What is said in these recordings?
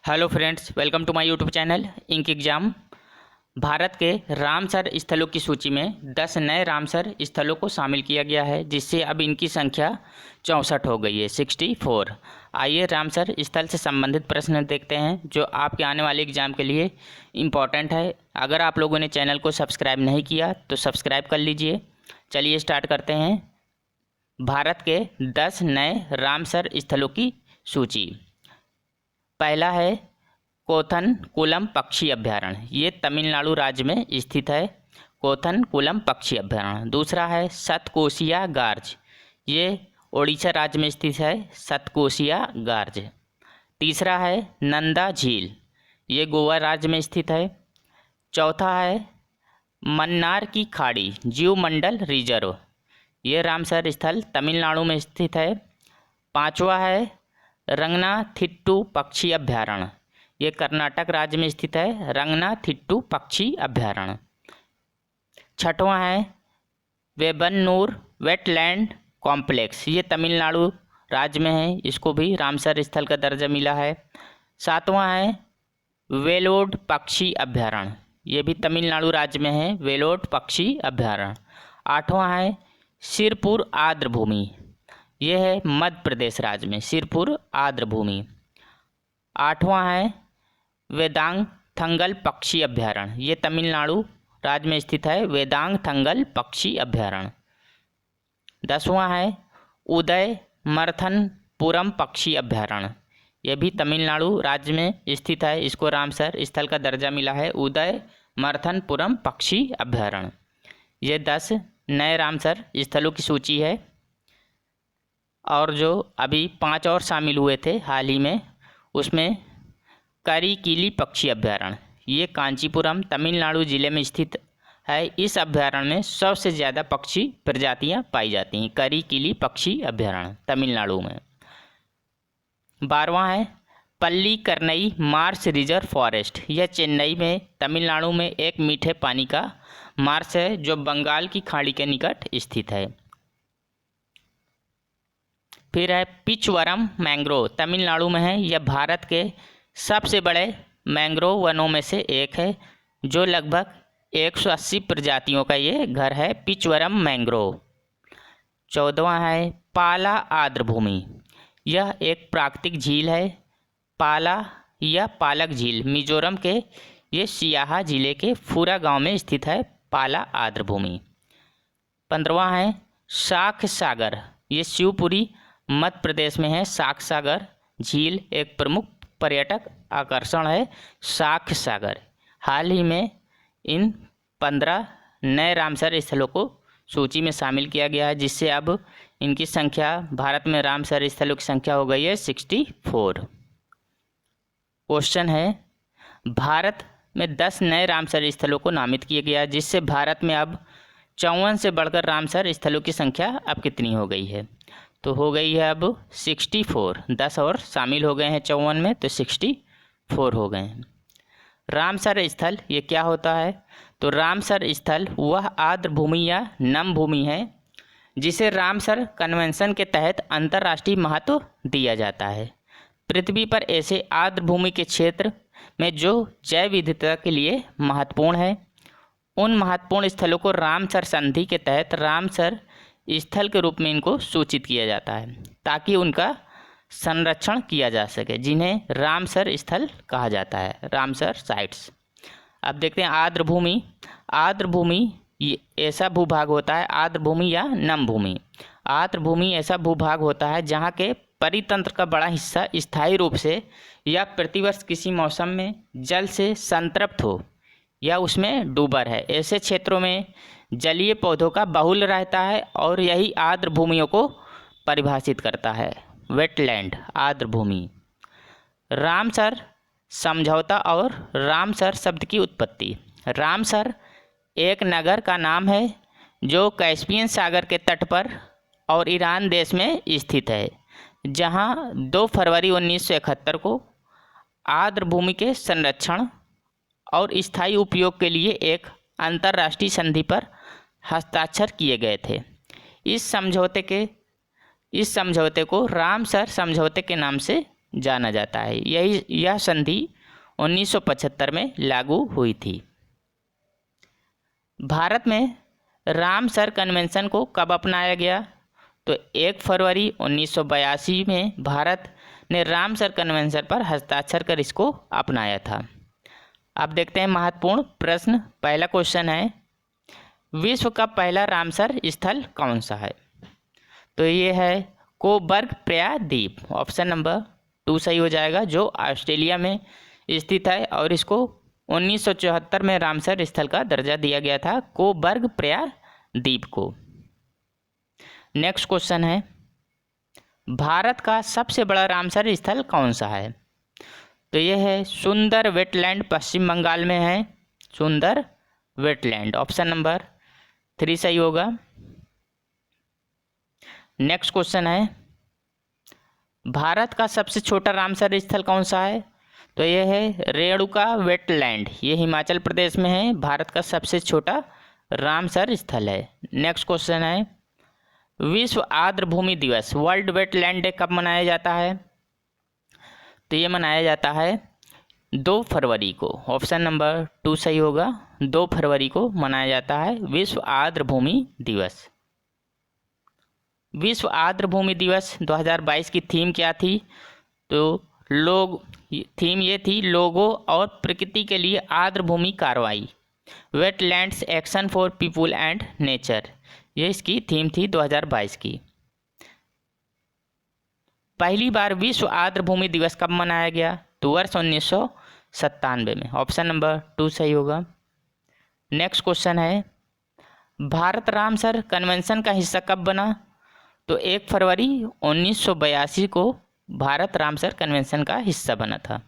Hello friends, welcome to my YouTube channel ink exam. Bharat के Ramsar स्थलों की सूची में 10 नए रामसर स्थलों को शामिल किया गया है, जिससे अब इनकी संख्या 64 हो गई है, 64। आइए रामसर स्थल से संबंधित प्रश्न देखते हैं जो आपके आने वाले एग्जाम के लिए इम्पॉर्टेंट है। अगर आप लोगों ने चैनल को सब्सक्राइब नहीं किया तो सब्सक्राइब कर लीजिए। चलिए स्टार्ट करते हैं। भारत के 10 नए रामसर स्थलों की सूची। पहला है कोथनकुलम पक्षी अभ्यारण्य, ये तमिलनाडु राज्य में स्थित है। कोथनकुलम पक्षी अभ्यारण्य। दूसरा है सतकोशिया गार्ज, ये ओडिशा राज्य में स्थित है, सतकोशिया गार्ज। तीसरा है नंदा झील, ये गोवा राज्य में स्थित है। चौथा है मन्नार की खाड़ी जीवमंडल रिजर्व, ये रामसर स्थल तमिलनाडु में स्थित है। पांचवा है रंगनाथिट्टू पक्षी अभ्यारण्य, ये कर्नाटक राज्य में स्थित है, रंगनाथिट्टू पक्षी अभ्यारण्य। छठवां है वेबन्नूर वेटलैंड कॉम्प्लेक्स, ये तमिलनाडु राज्य में है, इसको भी रामसर स्थल का दर्जा मिला है। सातवां है वेलोड पक्षी अभ्यारण्य, ये भी तमिलनाडु राज्य में है, वेलोड पक्षी अभ्यारण्य। आठवां है सिरपुर आर्द्र भूमि, ये है मध्य प्रदेश राज्य में, सिरपुर आर्द्र भूमि। आठवां है वेदांग थंगल पक्षी अभ्यारण्य, ये तमिलनाडु राज्य में स्थित है, वेदांग थंगल पक्षी अभ्यारण्य। 10वां है उदय मर्थनपुरम पक्षी अभ्यारण्य, यह भी तमिलनाडु राज्य में स्थित है, इसको रामसर स्थल का दर्जा मिला है, उदय मर्थनपुरम पक्षी अभ्यारण्य। ये 10 नए रामसर स्थलों की सूची है। और जो अभी 5 और शामिल हुए थे हाल ही में, उसमें करिकिली पक्षी अभ्यारण्य, ये कांचीपुरम तमिलनाडु जिले में स्थित है। इस अभ्यारण्य में सबसे ज़्यादा पक्षी प्रजातियां पाई जाती हैं, करिकिली पक्षी अभ्यारण्य तमिलनाडु में। 12वां है पल्ली करनई मार्श रिजर्व फॉरेस्ट, यह चेन्नई में तमिलनाडु में एक मीठे पानी का मार्श है जो बंगाल की खाड़ी के निकट स्थित है। फिर है पिचवरम मैंग्रोव, तमिलनाडु में है, यह भारत के सबसे बड़े मैंग्रोव वनों में से एक है, जो लगभग 180 प्रजातियों का ये घर है, पिचवरम मैंग्रोव। 14वां है पाला आर्द्र भूमि, यह एक प्राकृतिक झील है, पाला या पालक झील मिजोरम के ये सियाहा जिले के फूरा गांव में स्थित है, पाला आर्द्र भूमि। 15वां है साख सागर, ये शिवपुरी मध्य प्रदेश में है, साख सागर झील एक प्रमुख पर्यटक आकर्षण है, साख सागर। हाल ही में इन 15 नए रामसर स्थलों को सूची में शामिल किया गया है, जिससे अब इनकी संख्या भारत में रामसर स्थलों की संख्या हो गई है 64। क्वेश्चन है भारत में 10 नए रामसर स्थलों को नामित किया गया, जिससे भारत में अब 54 से बढ़कर रामसर स्थलों की संख्या अब कितनी हो गई है? तो हो गई है अब 64, 10 और शामिल हो गए हैं 54 में, तो 64 हो गए हैं। रामसर स्थल ये क्या होता है? तो रामसर स्थल वह आर्द्र भूमि या नम भूमि है जिसे रामसर कन्वेंशन के तहत अंतर्राष्ट्रीय महत्व दिया जाता है। पृथ्वी पर ऐसे आर्द्र भूमि के क्षेत्र में जो जैव विविधता के लिए महत्वपूर्ण है, उन महत्वपूर्ण स्थलों को रामसर संधि के तहत रामसर स्थल के रूप में इनको सूचित किया जाता है, ताकि उनका संरक्षण किया जा सके, जिन्हें रामसर स्थल कहा जाता है, रामसर साइट्स। अब देखते हैं आर्द्र भूमि। आर्द्र भूमि ऐसा भूभाग होता है, आर्द्र भूमि या नम भूमि। आर्द्र भूमि ऐसा भूभाग होता है जहाँ के परितंत्र का बड़ा हिस्सा स्थायी रूप से या प्रतिवर्ष किसी मौसम में जल से संतृप्त हो या उसमें डूबा है। ऐसे क्षेत्रों में जलीय पौधों का बहुल रहता है और यही आर्द्र भूमियों को परिभाषित करता है, वेटलैंड आर्द्र भूमि। रामसर समझौता और रामसर शब्द की उत्पत्ति। रामसर एक नगर का नाम है जो कैस्पियन सागर के तट पर और ईरान देश में स्थित है, जहां 2 फरवरी 1971 को आर्द्र भूमि के संरक्षण और स्थायी उपयोग के लिए एक अंतर्राष्ट्रीय संधि पर हस्ताक्षर किए गए थे। इस समझौते को रामसर समझौते के नाम से जाना जाता है। यह संधि 1975 में लागू हुई थी। भारत में रामसर कन्वेंशन को कब अपनाया गया? तो 1 फरवरी 1982 में भारत ने रामसर कन्वेंशन पर हस्ताक्षर कर इसको अपनाया था। अब देखते हैं महत्वपूर्ण प्रश्न। पहला क्वेश्चन है, विश्व का पहला रामसर स्थल कौन सा है? तो ये है कोबर्ग प्रायद्वीप। ऑप्शन नंबर 2 सही हो जाएगा, जो ऑस्ट्रेलिया में स्थित है और इसको 1974 में रामसर स्थल का दर्जा दिया गया था, कोबर्ग प्रायद्वीप को। नेक्स्ट क्वेश्चन है, भारत का सबसे बड़ा रामसर स्थल कौन सा है? तो यह है सुंदर वेटलैंड, पश्चिम बंगाल में है सुंदर वेटलैंड। ऑप्शन नंबर 3 सही होगा। नेक्स्ट क्वेश्चन है, भारत का सबसे छोटा रामसर स्थल कौन सा है? तो यह है रेणुका वेटलैंड, ये हिमाचल प्रदेश में है, भारत का सबसे छोटा रामसर स्थल है। नेक्स्ट क्वेश्चन है, विश्व आर्द्रभूमि दिवस, वर्ल्ड वेटलैंड डे कब मनाया जाता है? तो ये मनाया जाता है 2 फरवरी को। ऑप्शन नंबर 2 सही होगा, 2 फरवरी को मनाया जाता है विश्व आर्द्रभूमि दिवस। विश्व आर्द्रभूमि दिवस 2022 की थीम क्या थी? तो थीम ये थी, लोगों और प्रकृति के लिए आर्द्रभूमि कार्रवाई, wetlands action for people and nature, ये इसकी थीम थी 2022 की। पहली बार विश्व आर्द्रभूमि दिवस कब मनाया गया? तो वर्ष 1997 में। ऑप्शन नंबर 2 सही होगा। नेक्स्ट क्वेश्चन है, भारत रामसर कन्वेंशन का हिस्सा कब बना? तो 1 फरवरी 1982 को भारत रामसर कन्वेंशन का हिस्सा बना था।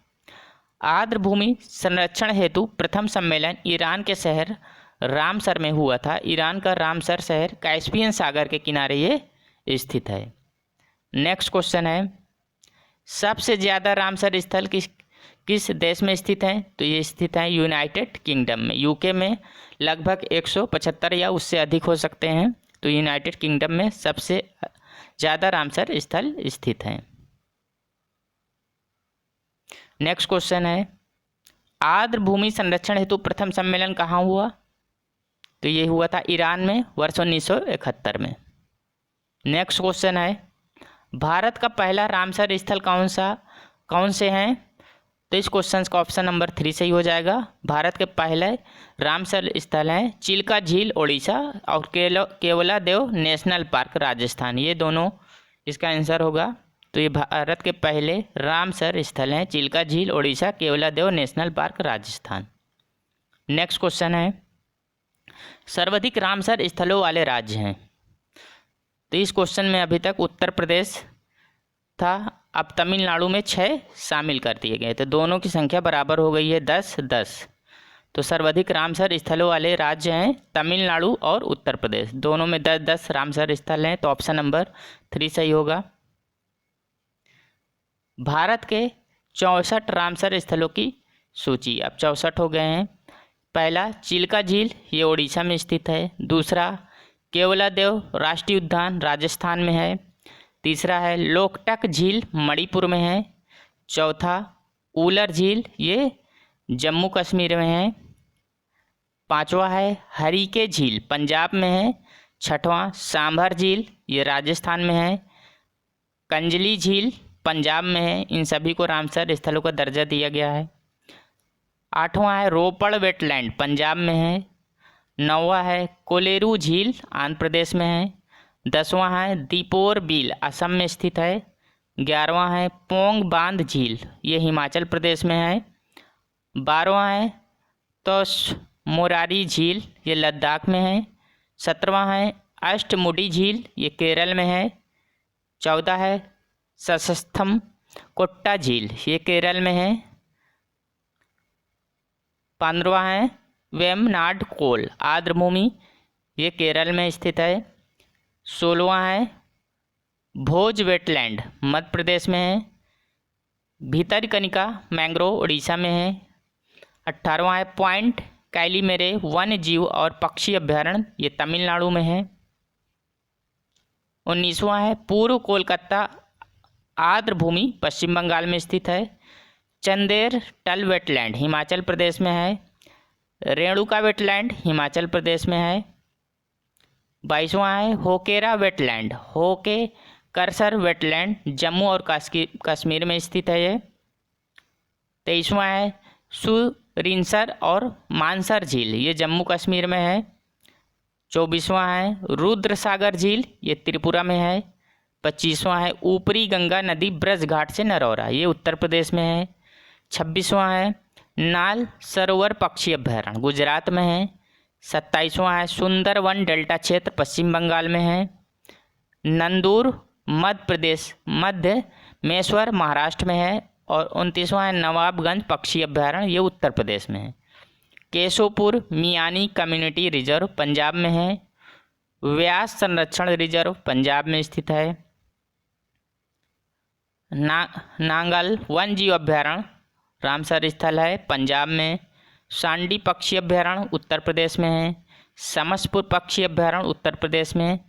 आर्द्रभूमि संरक्षण हेतु प्रथम सम्मेलन ईरान के शहर रामसर में हुआ था। ईरान का रामसर शहर कैस्पियन सागर के किनारे ये स्थित है। नेक्स्ट क्वेश्चन है, सबसे ज़्यादा रामसर स्थल किस देश में स्थित हैं? तो ये स्थित है यूनाइटेड किंगडम में, यूके में लगभग 175 या उससे अधिक हो सकते हैं। तो यूनाइटेड किंगडम में सबसे ज़्यादा रामसर स्थल स्थित हैं। नेक्स्ट क्वेश्चन है, आर्द्रभूमि संरक्षण हेतु प्रथम सम्मेलन कहाँ हुआ? तो ये हुआ था ईरान में वर्ष 1971 में। नेक्स्ट क्वेश्चन है, भारत का पहला रामसर स्थल कौन से हैं? तो इस क्वेश्चन का ऑप्शन नंबर 3 सही हो जाएगा। भारत के पहले रामसर स्थल हैं चिल्का झील ओडिशा और केवलादेव नेशनल पार्क राजस्थान, ये दोनों इसका आंसर होगा। तो ये भारत के पहले रामसर स्थल हैं चिल्का झील Odisha, Keoladeo national park Rajasthan. Next question है, सर्वाधिक रामसर स्थलों वाले राज्य हैं? तो इस क्वेश्चन में अभी तक उत्तर प्रदेश था, अब तमिलनाडु में 6 शामिल कर दिए गए, तो दोनों की संख्या बराबर हो गई है 10-10। तो सर्वाधिक रामसर स्थलों वाले राज्य हैं तमिलनाडु और उत्तर प्रदेश, दोनों में 10-10 रामसर स्थल हैं। तो ऑप्शन नंबर 3 सही होगा। भारत के 64 रामसर स्थलों की सूची, अब 64 हो गए हैं। पहला चिल्का झील, ये उड़ीसा में स्थित है। दूसरा केवलादेव राष्ट्रीय उद्यान राजस्थान में है। तीसरा है लोकटक झील मणिपुर में है। चौथा उलर झील, ये जम्मू कश्मीर में है। पांचवा है हरीके झील पंजाब में है। छठवां सांभर झील, ये राजस्थान में है। कंजली झील पंजाब में है। इन सभी को रामसर स्थलों का दर्जा दिया गया है। आठवां है रोपड़ वेटलैंड पंजाब में है। नौवां है कोलेरू झील आंध्र प्रदेश में है। 10वां है दीपोर बील असम में स्थित है। 11वां है पोंग बांध झील, ये हिमाचल प्रदेश में है। 12वां है तोश मोरारी झील, ये लद्दाख में है। 17वां है अष्टमुडी झील, ये केरल में है। 14 है सशस्थम कोट्टा झील, ये केरल में है। 15वां है वेमनाड कोल आर्द्रभूमि, ये केरल में स्थित है। 16वां है भोज वेटलैंड मध्य प्रदेश में है। भीतरकनिका मैंग्रोव उड़ीसा में है। 18वां है पॉइंट कैलीमेरे वन्य जीव और पक्षी अभ्यारण्य, ये तमिलनाडु में है। 19वां है पूर्व कोलकाता आर्द्र भूमि पश्चिम बंगाल में स्थित है। चंदेर टल वेटलैंड हिमाचल प्रदेश में है। रेणुका वेटलैंड हिमाचल प्रदेश में है। 22वां है होकेरा वेटलैंड, होके करसर वेटलैंड जम्मू और कश्मीर में स्थित है ये। 23वां है सुरिनसर और मानसर झील, ये जम्मू कश्मीर में है। 24वां है रुद्र सागर झील, ये त्रिपुरा में है। 25वां है ऊपरी गंगा नदी ब्रज घाट से नरौरा, ये उत्तर प्रदेश में है। 26वां है नाल सरोवर पक्षी अभ्यारण्य, गुजरात में है। 27वां है सुंदरवन डेल्टा क्षेत्र, पश्चिम बंगाल में है। नंदूर मध्य प्रदेश, मध्य मेश्वर महाराष्ट्र में है। और 29वां है नवाबगंज पक्षी अभ्यारण्य, ये उत्तर प्रदेश में है। केशोपुर मियानी कम्युनिटी रिजर्व पंजाब में है। व्यास संरक्षण रिजर्व पंजाब में स्थित है। नांगल वन जीव अभ्यारण्य रामसर स्थल है पंजाब में। सांडी पक्षी अभ्यारण्य उत्तर प्रदेश में है। समसपुर पक्षी अभ्यारण्य उत्तर प्रदेश में।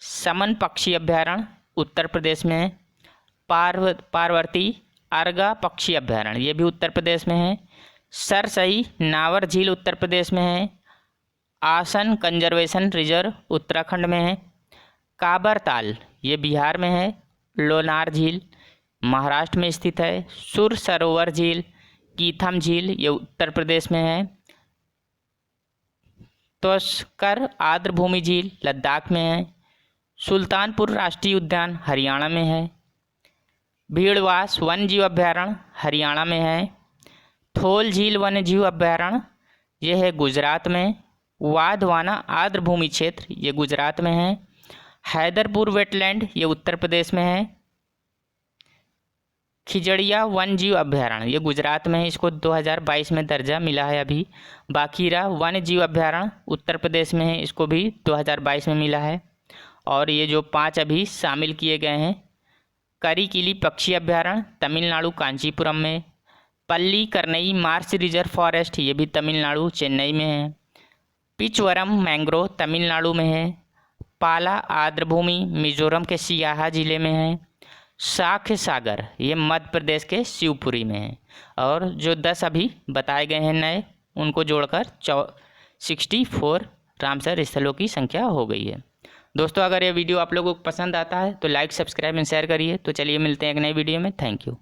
समन पक्षी अभ्यारण्य उत्तर प्रदेश में। पार्वती अर्गा पक्षी अभ्यारण्य, ये भी उत्तर प्रदेश में है। सरसई नावर झील उत्तर प्रदेश में है। आसन कंजर्वेशन रिजर्व उत्तराखंड में है। काबरताल ये बिहार में है। लोनार झील महाराष्ट्र में स्थित है। सुर सरोवर झील, कीथम झील, ये उत्तर प्रदेश में है। तोस्कर आर्द्र भूमि झील लद्दाख में है। सुल्तानपुर राष्ट्रीय उद्यान हरियाणा में है। भीड़वास वन जीव अभ्यारण्य हरियाणा में है। थोल झील वन्य जीव अभ्यारण्य ये है गुजरात में। वाधवाना आर्द्र भूमि क्षेत्र ये गुजरात में है। हैदरपुर वेटलैंड ये उत्तर प्रदेश में है। खिजड़िया वन जीव अभ्यारण्य ये गुजरात में है, इसको 2022 में दर्जा मिला है अभी। बाखीरा वन्य जीव अभ्यारण्य उत्तर प्रदेश में है, इसको भी 2022 में मिला है। और ये जो 5 अभी शामिल किए गए हैं, करिकिली पक्षी अभ्यारण्य तमिलनाडु कांचीपुरम में। पल्ली करनई मार्स रिजर्व फॉरेस्ट ये भी तमिलनाडु चेन्नई में है। पिचवरम मैंग्रोव तमिलनाडु में है। पाला आर्द्र भूमि मिजोरम के सियाहा जिले में है। साख्य सागर ये मध्य प्रदेश के शिवपुरी में है। और जो 10 अभी बताए गए हैं नए, उनको जोड़कर 64 रामसर स्थलों की संख्या हो गई है। दोस्तों अगर ये वीडियो आप लोगों को पसंद आता है तो लाइक सब्सक्राइब एंड शेयर करिए। तो चलिए मिलते हैं एक नई वीडियो में। Thank you.